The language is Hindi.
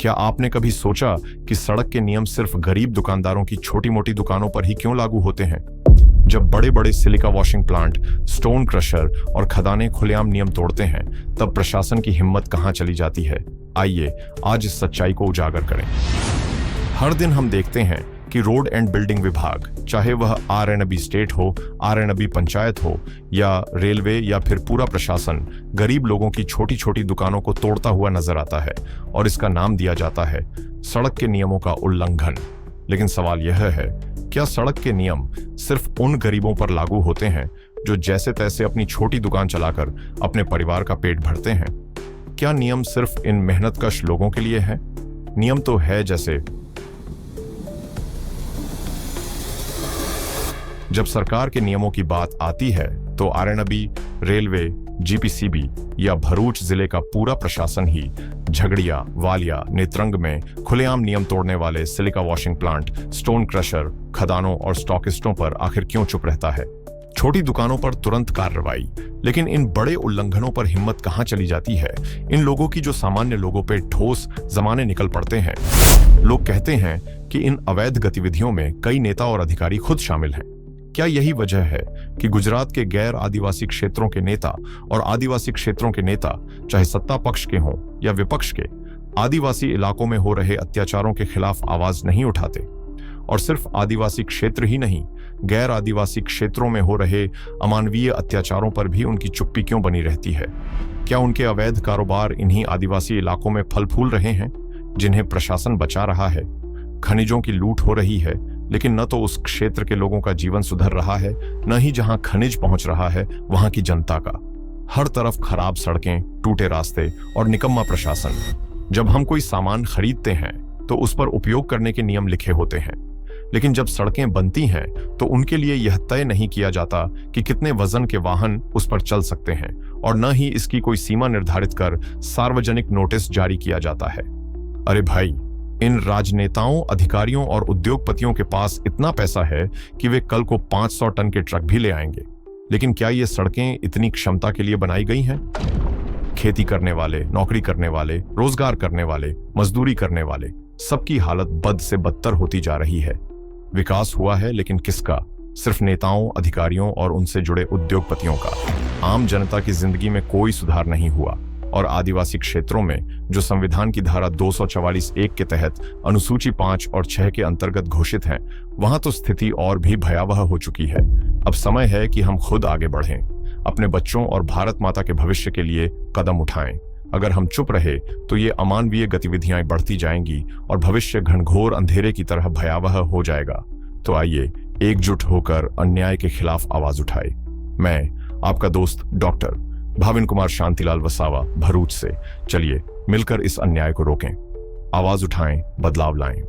क्या आपने कभी सोचा कि सड़क के नियम सिर्फ गरीब दुकानदारों की छोटी मोटी दुकानों पर ही क्यों लागू होते हैं? जब बड़े बड़े silica washing plant, stone crusher और खदानें खुलेआम नियम तोड़ते हैं, तब प्रशासन की हिम्मत कहां चली जाती है? आइए आज इस सच्चाई को उजागर करें। हर दिन हम देखते हैं कि रोड एंड बिल्डिंग विभाग, चाहे वह आर&बी स्टेट हो, आर&बी पंचायत हो या रेलवे या फिर पूरा प्रशासन, गरीब लोगों की छोटी छोटी दुकानों को तोड़ता हुआ नजर आता है और इसका नाम दिया जाता है सड़क के नियमों का उल्लंघन। लेकिन सवाल यह है, क्या सड़क के नियम सिर्फ उन गरीबों पर लागू होते हैं जो जैसे तैसे अपनी छोटी दुकान चलाकर अपने परिवार का पेट भरते हैं? क्या नियम सिर्फ इन मेहनतकश लोगों के लिए है? नियम तो है, जैसे जब सरकार के नियमों की बात आती है तो आर&बी, रेलवे, जीपीसीबी या भरूच जिले का पूरा प्रशासन ही झगड़िया, वालिया, नेत्रंग में खुलेआम नियम तोड़ने वाले silica washing plant, stone crusher, खदानों और स्टॉकिस्टों पर आखिर क्यों चुप रहता है? छोटी दुकानों पर तुरंत कार्रवाई, लेकिन इन बड़े उल्लंघनों पर हिम्मत कहां चली जाती है? इन लोगों की जो सामान्य लोगों पे ठोस जमाने निकल पड़ते हैं। लोग कहते हैं कि इन अवैध गतिविधियों में कई नेता और अधिकारी खुद शामिल हैं। क्या यही वजह है कि गुजरात के गैर आदिवासी क्षेत्रों के नेता और आदिवासी क्षेत्रों के नेता, चाहे सत्ता पक्ष के हों या विपक्ष के, आदिवासी इलाकों में हो रहे अत्याचारों के खिलाफ आवाज नहीं उठाते? और सिर्फ आदिवासी क्षेत्र ही नहीं, गैर आदिवासी क्षेत्रों में हो रहे अमानवीय अत्याचारों पर भी उनकी चुप्पी क्यों बनी रहती है? क्या उनके अवैध कारोबार इन्हीं आदिवासी इलाकों में फल फूल रहे हैं जिन्हें प्रशासन बचा रहा है? खनिजों की लूट हो रही है, लेकिन न तो उस क्षेत्र के लोगों का जीवन सुधर रहा है, न ही जहां खनिज पहुंच रहा है वहां की जनता का। हर तरफ खराब सड़कें, टूटे रास्ते और निकम्मा प्रशासन। जब हम कोई सामान खरीदते हैं तो उस पर उपयोग करने के नियम लिखे होते हैं, लेकिन जब सड़कें बनती हैं तो उनके लिए यह तय नहीं किया जाता कि कितने वजन के वाहन उस पर चल सकते हैं, और न ही इसकी कोई सीमा निर्धारित कर सार्वजनिक नोटिस जारी किया जाता है। अरे भाई, इन राजनेताओं, अधिकारियों और उद्योगपतियों के पास इतना पैसा है कि वे कल को 500 टन के ट्रक भी ले आएंगे, लेकिन क्या ये सड़कें इतनी क्षमता के लिए बनाई गई हैं? खेती करने वाले, नौकरी करने वाले, रोजगार करने वाले, मजदूरी करने वाले, सबकी हालत बद से बदतर होती जा रही है। विकास हुआ है, लेकिन किसका? सिर्फ नेताओं, अधिकारियों और उनसे जुड़े उद्योगपतियों का। आम जनता की जिंदगी में कोई सुधार नहीं हुआ। और आदिवासी क्षेत्रों में जो संविधान की धारा 244(1) के तहत अनुसूची 5 और 6 के अंतर्गत घोषित हैं, वहां तो स्थिति और भी भयावह हो चुकी है। अब समय है कि हम खुद आगे बढ़ें, अपने बच्चों और भारत माता के भविष्य के लिए कदम उठाएं। अगर हम चुप रहे तो ये अमानवीय गतिविधियां बढ़ती जाएंगी और भविष्य घनघोर अंधेरे की तरह भयावह हो जाएगा। तो आइए एकजुट होकर अन्याय के खिलाफ आवाज उठाए। मैं आपका दोस्त डॉक्टर भाविन कुमार शांतिलाल वसावा, भरूच से। चलिए मिलकर इस अन्याय को रोकें, आवाज उठाएं, बदलाव लाएं।